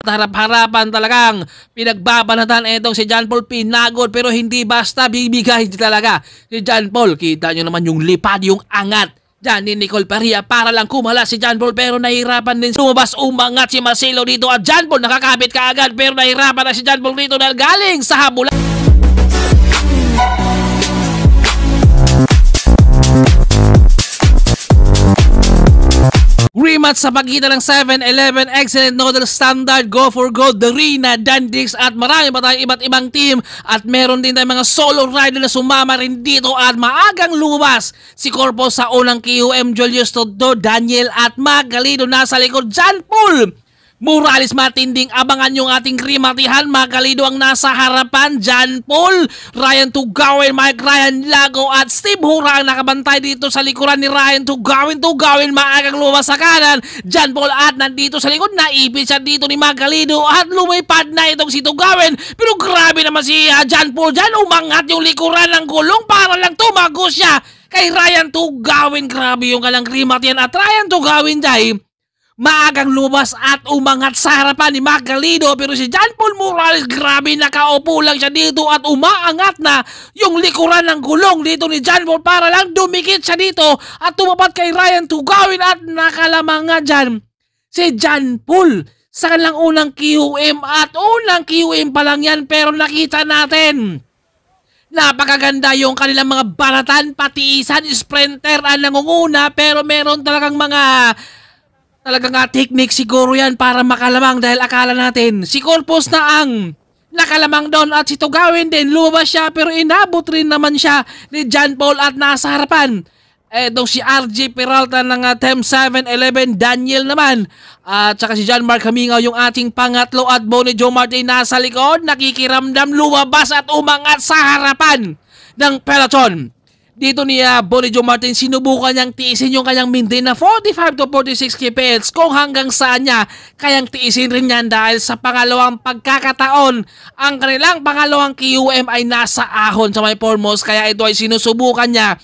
harap-harapan talagang pinagbabanatan itong si John Paul. Pinagod pero hindi basta bibigay talaga si John Paul. Kita nyo naman yung lipad, yung angat dyan ni Nicole Perea para lang kumala si John Paul, pero nahihirapan din lumabas. Umangat si Marcelo dito at John Paul nakakabit kaagad, pero nahihirapan na si John Paul dito dahil galing sa habulan. Rematch sa pagitan ng 7-Eleven, Excellent Noodle Standard, Go for Gold, Darina, Dandix at marami pa tayong iba't ibang team. At meron din tayong mga solo rider na sumama rin dito at maagang lumabas si Corpo sa unang QM, Julius Todo, Daniel at Magalido nasa likod. John Paul Morales, matinding abangan yung ating krimatihan. Magalido ang nasa harapan. John Paul, Ryan Tugawin, Mike Ryan Lago at Steve Hura ang nakabantay dito sa likuran ni Ryan Tugawin. Maagang lumabas sa kanan. John Paul at nandito sa likod. Naipit siya dito ni Magalido at lumipad na itong si Tugawin. Pero grabe naman si John Paul dyan. Umangat yung likuran ng gulong para lang tumago siya kay Ryan Tugawin. Grabe yung kalang krimatihan at Ryan Tugawin dyan. Maagang lumabas at umangat sa harapan ni Magalido, pero si John Paul Morales, grabe, nakaupo lang siya dito at umaangat na yung likuran ng gulong dito ni John Paul para lang dumikit siya dito at tumapat kay Ryan Tugawin at nakalamang nga dyan si John Paul sa kanilang unang QM at unang QM pa lang yan, pero nakita natin napakaganda yung kanilang mga banatan, patiisan, sprinter ang nangunguna, pero meron talagang talagang technique siguro yan para makalamang, dahil akala natin si Corpus na ang nakalamang doon at si Tugawin din lumabas siya, pero inabot rin naman siya ni John Paul at nasa harapan etong si RJ Peralta ng Team 7-Eleven, Daniel naman at saka si John Mark Hamingaw yung ating pangatlo at Bonnie Joe Martin nasa likod, nakikiramdam, lumabas at umangat sa harapan ng peloton. Dito ni Bonnie Joe Martin, sinubukan niyang tiisin yung kanyang maintain na 45 to 46 kph kung hanggang saan niya kayang tiisin rin yan, dahil sa pangalawang pagkakataon ang kanilang pangalawang QM ay nasa ahon sa may foremost, kaya ito ay sinusubukan niya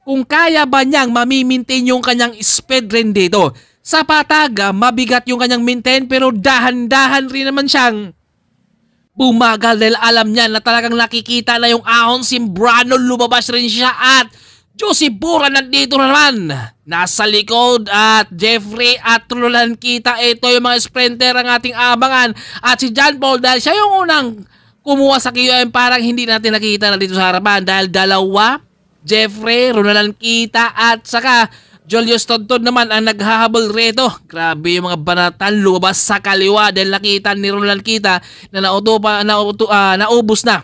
kung kaya ba niyang mamimintain yung kanyang speed rin dito. Sa patag, mabigat yung kanyang maintain, pero dahan-dahan rin naman siyang bumagal dahil alam niya na talagang nakikita na yung ahon. Simbrano, lumabas rin siya at Josie Bura nandito naman nasa likod at Jeffrey at Trulan kita. Ito yung mga sprinter ang ating abangan at si John Paul, dahil siya yung unang kumuha sa QM, parang hindi natin nakikita na dito sa harapan dahil dalawa, Jeffrey, Ronalan kita at saka Julius Tontod naman ang naghahabol rito. Grabe yung mga banatan, lumabas sa kaliwa dahil nakita ni Ronald Kita na naubos na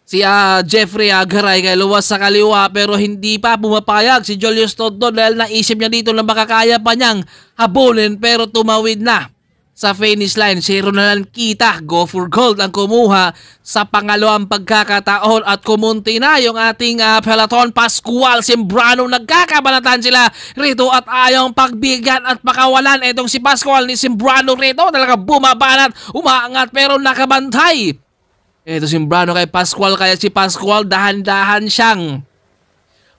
si Jeffrey Garay, kaya luwas sa kaliwa, pero hindi pa pumapayag si Julius Tontod dahil naisip niya dito na makakaya pa niyang habulin, pero tumawid na sa finish line si Ronald Kita. Go for gold ang kumuha sa pangalawang pagkakataon at kumunti na yung ating peloton. Pascual, Simbrano, nagkakabanatan sila rito at ayong pagbigyan at pakawalan itong si Pascual ni Simbrano rito. Talaga bumabanat, umaangat pero nakabantay ito Simbrano kay Pascual, kaya si Pascual dahan-dahan siyang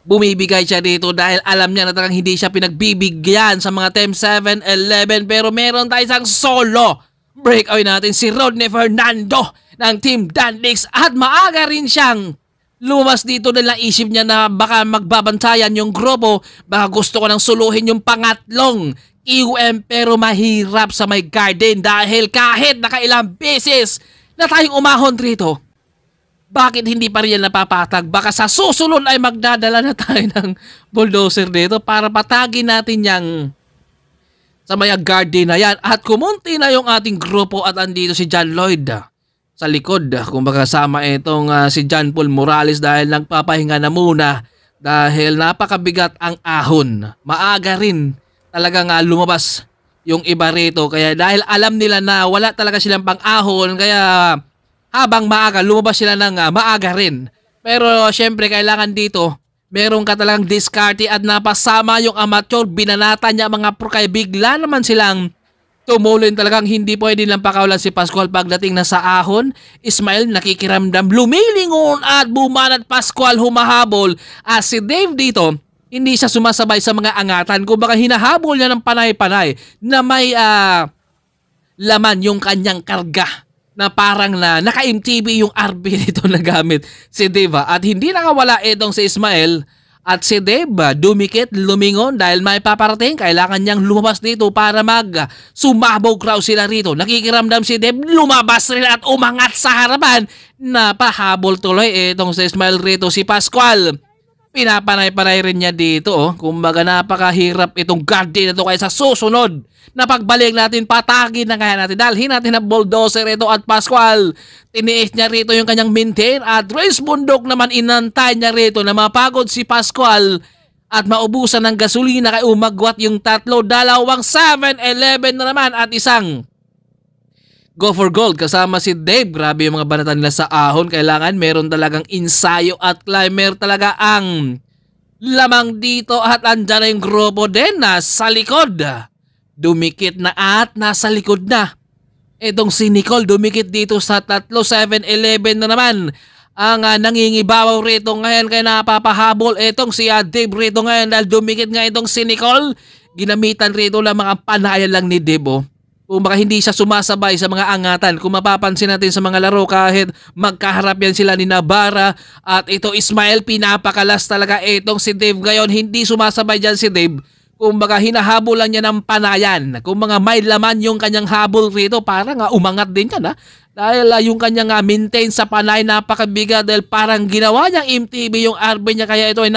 bumibigay siya dito dahil alam niya na talagang hindi siya pinagbibigyan sa mga Team 7-Eleven. Pero meron tayo isang solo breakaway natin, si Rodney Fernando ng Team Dandix, at maaga rin siyang lumabas dito dahil naisip niya na baka magbabantayan yung grupo, baka gusto ko nang suluhin yung pangatlong QM, pero mahirap sa may garden dahil kahit nakailang beses na tayong umahon rito, bakit hindi pa rin yan napapatag? Baka sa susunod ay magdadala na tayo ng bulldozer dito para patagin natin yang sa may garden na yan. At kumunti na yung ating grupo at andito si John Lloyd sa likod. Kung baka sama itong si John Paul Morales dahil nagpapahinga na muna dahil napakabigat ang ahon. Maaga rin talagang lumabas yung iba rito. Kaya dahil alam nila na wala talaga silang pang-ahon, kaya habang maaga, lumabas sila ng maaga rin. Pero syempre kailangan dito, meron ka talagang diskarte at napasama yung amateur. Binanata niya mga pro, kaya bigla naman silang tumulin. Talagang hindi pwede lang pakawalan si Pascual pagdating na sa ahon. Ismael nakikiramdam, lumilingon at bumanat. Pascual humahabol. Si Dave dito, hindi siya sumasabay sa mga angatan. Kung baka hinahabol niya ng panay-panay na may laman yung kanyang karga na parang na naka-MTB yung RB nito na gamit si Dave. At hindi nakawala itong si Ismael at si Dave dumikit, lumingon dahil may paparating. Kailangan niyang lumabas dito para sumabaw crowd sila rito. Nakikiramdam si Dave, lumabas rin at umangat sa harapan. Napahabol tuloy itong si Ismael rito si Pascual. Pinapanay-panay rin niya dito. Kumbaga napakahirap itong guardian na ito kaya sa susunod na pagbalik natin, patagin na kaya natin. Dalhin natin ang bulldozer ito at Pascual. Tiniis niya rito yung kanyang maintain at Race Bundok naman inantay niya rito na mapagod si Pascual at maubusan ng gasolina kaya umagwat yung tatlo. Dalawang 7-11 na naman at isang Go for Gold kasama si Dave. Grabe yung mga banatan nila sa ahon. Kailangan meron talagang ensayo at climber talaga ang lamang dito at andyan na yung grupo din na sa likod. Dumikit na at nasa likod na. Itong si Nicole dumikit dito sa tatlo. 7-11 na naman ang nangingibabaw rito ngayon kaya napapahabol itong si Dave rito ngayon dahil dumikit nga itong si Nicole. Ginamitan rito lang mga panayan lang ni Dave. Kung baka hindi siya sumasabay sa mga angatan. Kung mapapansin natin sa mga laro kahit magkaharap yan sila ni Navarra at ito Ismael, pinapakalas talaga itong si Dave ngayon. Hindi sumasabay dyan si Dave. Kung baka hinahabol lang niya ng panayan. Kung mga may laman yung kanyang habol rito, parang umangat din yan dahil yung kanyang maintain sa panay napakabigat dahil parang ginawa niyang MTB yung RB niya kaya ito ay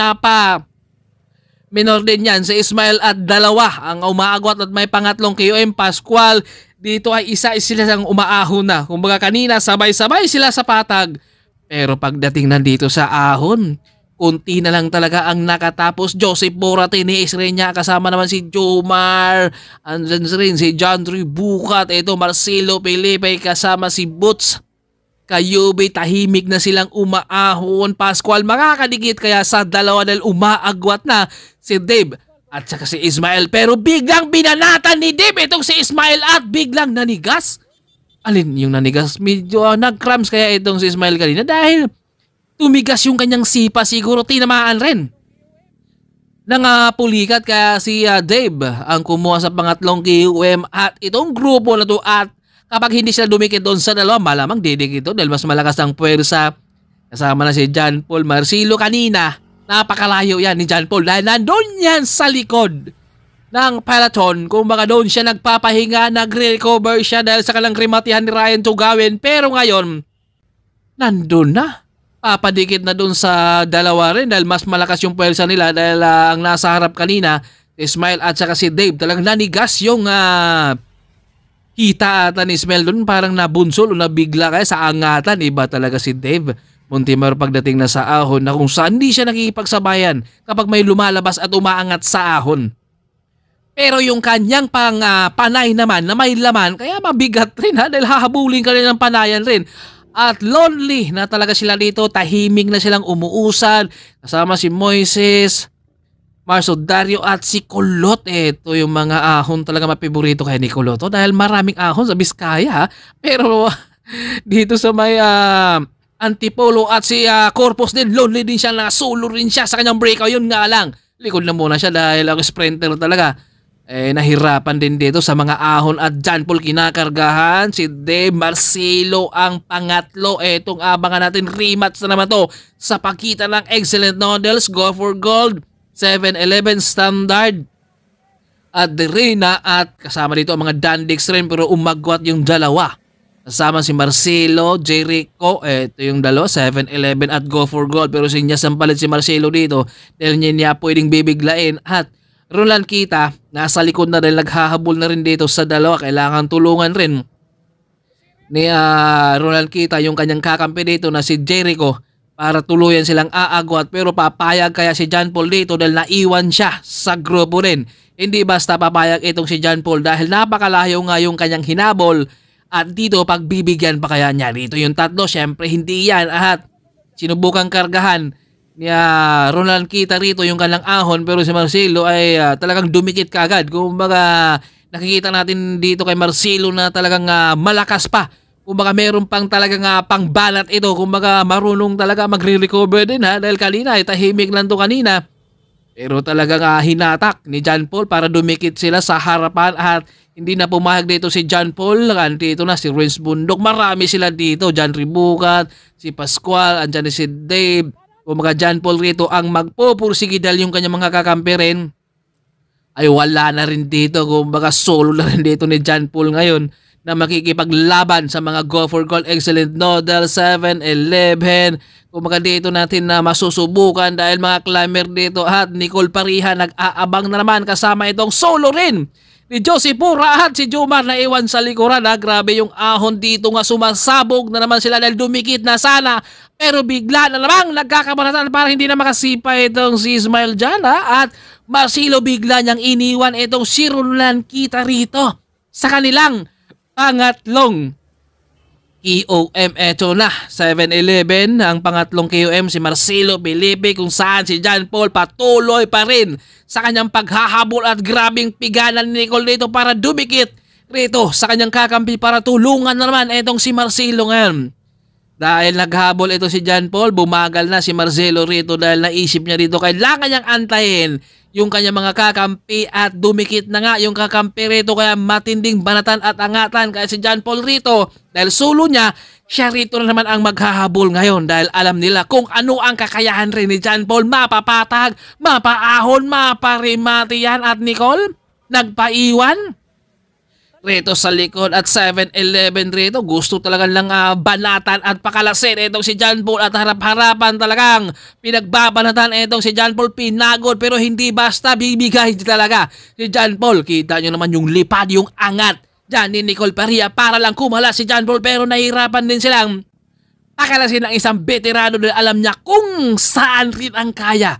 minor din yan si Ismael at dalawa ang umaagwat at may pangatlong KOM Pascual. Dito ay isa sila sang umaahon na. Kumbaga kanina sabay-sabay sila sa patag. Pero pagdating nandito sa ahon, kunti na lang talaga ang nakatapos. Joseph Bora tiniis rin niya kasama naman si Jomar. Andyan rin si John Drew Bukat. Ito Marcelo Felipe kasama si Boots. Kayube, tahimik na silang umaahon. Pascual makakadikit kaya sa dalawa dahil umaagwat na si Dave at saka si Ismael. Pero biglang binanatan ni Dave itong si Ismael at biglang nanigas. Alin yung nanigas? Medyo nag-cramps kaya itong si Ismael kanina dahil tumigas yung kanyang sipa. Siguro tinamaan rin ng pulikat kaya si Dave ang kumuha sa pangatlong KOM at itong grupo na to at kapag hindi sila dumikit doon sa dalawa, malamang didikit dahil mas malakas ang puwersa. Kasama na si John Paul Marcelo kanina. Napakalayo yan ni John Paul dahil nandun yan sa likod ng peloton. Kung baka doon siya nagpapahinga, nagre-recover siya dahil sa kalang rimatihan ni Ryan Tugawin. Pero ngayon, nandun na. Papadikit na doon sa dalawa rin dahil mas malakas yung puwersa nila dahil ang nasa harap kanina, Ismael at saka si Dave, talagang nanigas yung kita ata ni Ismael doon, parang nabunsol o nabigla kaya sa angatan. Iba talaga si Dave Montimar pagdating na sa ahon na kung saan hindi siya nakikipagsabayan kapag may lumalabas at umaangat sa ahon. Pero yung kanyang panay naman na may laman, kaya mabigat rin dahil hahabulin ka rin ng panayan rin. At lonely na talaga sila dito, tahimik na silang umuusad. Kasama si Moises, Marso Dario at si Kulot. Ito yung mga ahon talaga mapiborito kay ni Kulot dahil maraming ahon sa Biskaya. Pero dito sa may Antipolo at si Corpus din, lonely din siya, nasulo rin siya sa kanyang breakout. Yun nga lang, likod na muna siya dahil ang sprinter talaga. Nahirapan din dito sa mga ahon at John Paul kinakargahan. Si De Marcelo ang pangatlo. Itong abangan natin, rematch na naman to sa pagitan ng Excellent Noodles, Go for Gold, 7-11 Standard at Derina at kasama dito ang mga Dandix rin pero umagwat yung dalawa. Kasama si Marcelo, Jericho, ito yung dalawa, 7-11 at Go for Gold pero sinyas ang palit si Marcelo dito dahil niya pwedeng bibiglain at Roland Kita nasa likod na rin, naghahabol na rin dito sa dalawa. Kailangan tulungan rin ni Roland Kita yung kanyang kakampi dito na si Jericho para tuluyan silang aagwat. Pero papayag kaya si John Paul dito dahil naiwan siya sa grupo rin. Hindi basta papayag itong si John Paul dahil napakalayo nga yung kanyang hinabol. At dito pagbibigyan pa kaya niya dito yung tatlo. Syempre hindi yan at sinubukang kargahan ni Roland Kita rito yung kanyang ahon pero si Marcelo ay talagang dumikit kagad. Kumbaga nakikita natin dito kay Marcelo na talagang malakas pa. Kumbaga meron pang talagang pangbanat ito. Kumbaga marunong talaga magre-recover din dahil kanina ay tahimik lang to kanina. Pero talagang hinatak ni John Paul para dumikit sila sa harapan at Hindi na pumayag dito si John Paul, andito na si Renz Bundok, marami sila dito, John Ribukat, si Pascual, andyan si Dave, kumaga John Paul rito ang magpupursige dahil yung kanyang mga kakampi rin ay wala na rin dito, kumbaga solo na rin dito ni John Paul ngayon na makikipaglaban sa mga Go for Gold Excellent Noodle, 7-Eleven, kumbaga dito natin na masusubukan dahil mga climber dito at Nicole Pariha nag-aabang na naman kasama itong solo rin ni Josie Pura at si Jomar na iwan sa likuran. Grabe yung ahon dito nga, sumasabog na naman sila dahil dumikit na sana pero bigla na namang nagkakabanatan para hindi na makasipa itong si Ismael dyan at Marcelo bigla niyang iniwan itong si Roland Kita rito sa kanilang pangatlong KOM. Eto na, 7-Eleven ang pangatlong KOM, si Marcelo Felipe, kung saan si John Paul patuloy pa rin sa kanyang paghahabol at grabing piganan ni Nicole dito para dumikit rito sa kanyang kakampi para tulungan na naman itong si Marcelo ngayon. Dahil naghabol ito si John Paul, bumagal na si Marcelo rito dahil naisip niya rito kailangan niyang antayin yung kanyang mga kakampi at dumikit na nga yung kakampi rito kaya matinding banatan at angatan kaya si John Paul rito dahil solo niya, siya rito na naman ang maghahabol ngayon dahil alam nila kung ano ang kakayahan rin ni John Paul, mapapatag, mapaahon, maparimati yan at Nicole nagpaiwan rito sa likod at 7-Eleven rito gusto talagang lang banatan at pakalasin itong si John Paul at harap-harapan talagang pinagbabanatan itong si John Paul, pinagod pero hindi basta bibigay talaga si John Paul. Kita nyo naman yung lipad, yung angat dyan ni Nicole Pariha para lang kumala si John Paul pero nahihirapan din silang pakalasin ng isang veterano dahil alam niya kung saan rin ang kaya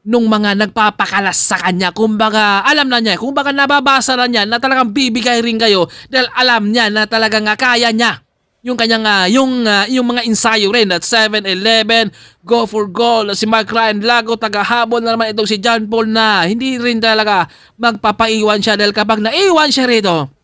nung mga nagpapakalas sa kanya. Kumbaga alam na niya, kumbaga nababasa na niya na talagang bibigay rin kayo dahil alam niya na talagang kaya niya yung kanyang yung mga ensayo rin at 7-Eleven, Go for Gold, si Mark Ryan Lago, tagahabol na naman itong si John Paul na hindi rin talaga magpapaiwan siya dahil kapag naiwan siya rito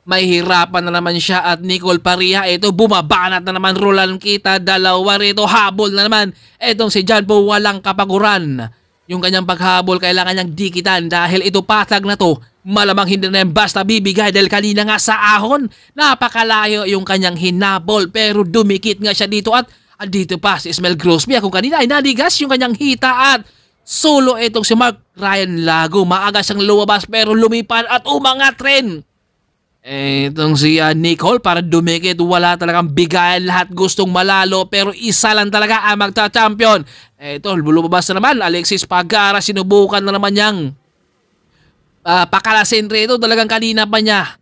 may hirapan na naman siya at Nicole Pariha ito bumabanat na naman Roland Kita, dalawa rito habol na naman etong si John Paul, walang kapaguran yung kanyang paghabol, kailangan niyang dikitan dahil ito patag na to malamang hindi na yan basta bibigay dahil kanina nga sa ahon napakalayo yung kanyang hinabol pero dumikit nga siya dito at dito pa si Ismael Grosby kung kanina ay naligas yung kanyang hita at solo itong si Mark Ryan Lago, maaga siyang lumabas pero lumipad at umangat rin itong si Nicole para dumikit, wala talagang bigayan, lahat gustong malalo pero isa lang talaga ang magta-champion. Ito, lumabas na naman Alexis Pagara, sinubukan na naman niyang pakalasin rito, talagang kanina pa niya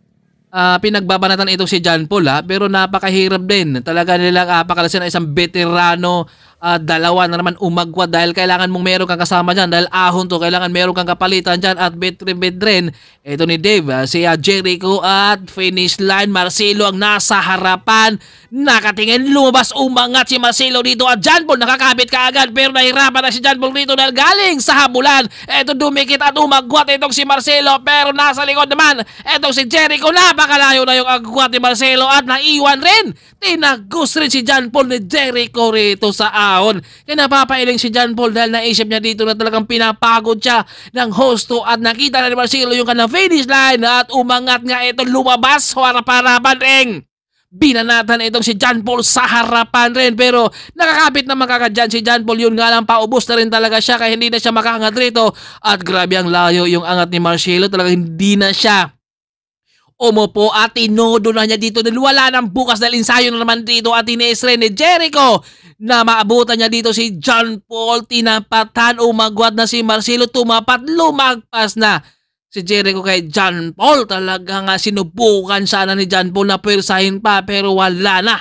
pinagbabanatan itong si John Paul pero napakahirap din talaga nilang pakalasin ng isang veterano. Dalawa na naman umagwat dahil kailangan mong meron kang kasama dyan dahil ahon to, kailangan meron kang kapalitan dyan at bedrin ito ni Dave, si Jericho at finish line. Marcelo ang nasa harapan, nakatingin, lumabas, umangat si Marcelo dito at John Paul nakakabit kaagad pero nahirapan na si John Paul dito dahil galing sa habulan. Ito dumikit at umagwat itong si Marcelo pero nasa likod naman itong si Jericho, napakalayo na yung agwat ni Marcelo at naiwan rin, tinagos rin si John Paul ni Jericho rito sa ahon. Kaya napapailing si John Paul dahil naisip niya dito na talagang pinapagod siya ng hosto at nakita na ni Marcelo yung kanyang finish line at umangat nga ito, lumabas harap-harapan rin. Binanatan itong si John Paul sa harapan rin pero nakakapit na makakadyan si John Paul, yun nga lang paubos na rin talaga siya kaya hindi na siya makaangat rito at grabe ang layo yung angat ni Marcelo, talagang hindi na siya umupo at tinodo na niya dito dahil wala nang bukas dahil ensayo na naman dito at tiniis rin ni Jericho na maabutan niya dito si John Paul, tinapatan, umagwat na si Marcelo, tumapat, lumagpas na si Jericho kay John Paul. Talaga nga sinubukan sana ni John Paul na pwersahin pa pero wala na,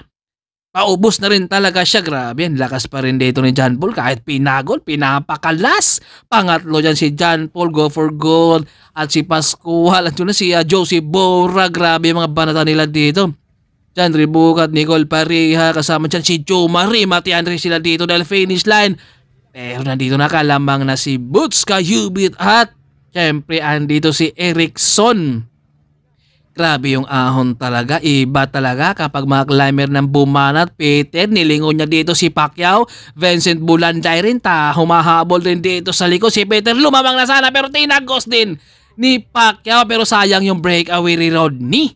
paubos na rin talaga siya. Grabe, ang lakas pa rin dito ni John Paul kahit pinagol, pinapakalas. Pangatlo dyan si John Paul, Go for Gold at si Pascual at yun na si Josie Bora. Grabe mga banata nila dito. John Ribukat, Nicole Pariha, kasama dyan si Joe Marie, matian rin sila dito dahil finish line. Pero nandito nakalamang na si Boots Kayubit at syempre andito si Erickson. Grabe yung ahon talaga, iba talaga kapag mga climber ng bumanat. Peter, nilingon niya dito si Pacquiao, Vincent Bulanday rin, humahabol rin dito sa likod. Si Peter lumamang na sana pero tinagos din ni Pacquiao pero sayang yung breakaway ni Rodney.